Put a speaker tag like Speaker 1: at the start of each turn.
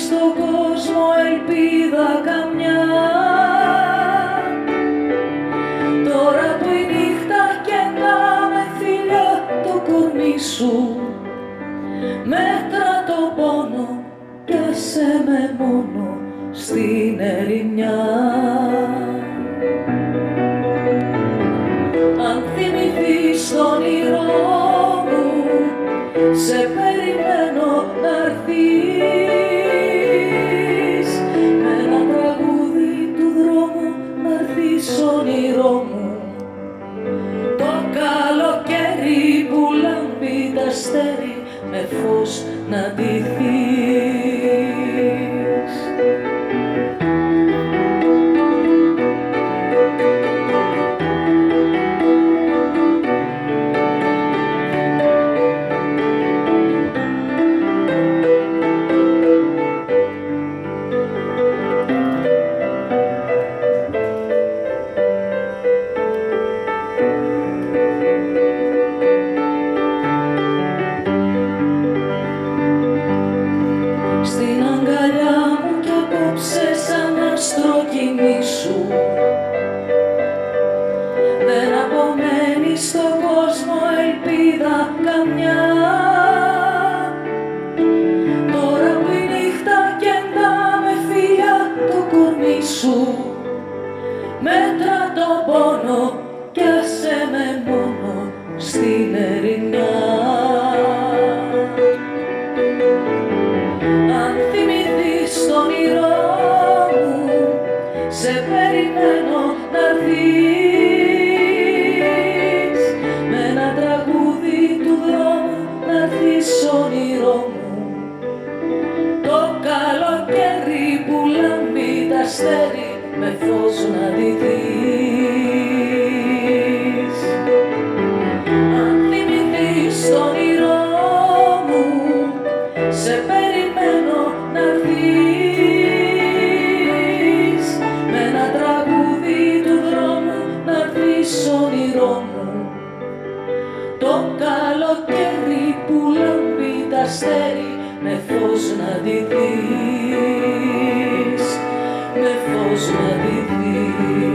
Speaker 1: στον κόσμο ελπίδα καμιά. Τώρα που η νύχτα κεντά με φιλιά το κορμί σου, μέτρα το πόνο κι άσε με μόνο στην ερημιά. Αν θυμηθείς το όνειρό μου, σε περιμένω να'ρθείς με ένα τραγούδι του δρόμου, να'ρθείς όνειρό μου. Το καλοκαίρι που λάμπει τ' αστέρι με φως να ντυθείς. Δεν απομένει στον κόσμο ελπίδα καμιά. Τώρα που η νύχτα κεντά με φιλιά το κορμί σου, μέτρα το πόνο κι άσε με μόνο στην ερημιά. Αν θυμηθείς το όνειρό μου, σε περιμένω να'ρθείς με ένα τραγούδι του δρόμου, να'ρθείς όνειρό μου. Το καλοκαίρι που λάμπει τ' αστέρι με φως να ντυθείς. Αν θυμηθείς το όνειρό μου, σε περιμένω να'ρθείς με ένα τραγούδι του δρόμου, να'ρθείς όνειρό μου. Το καλοκαίρι που λάμπει τ' αστέρι με φως να ντυθείς, με φως να ντυθείς.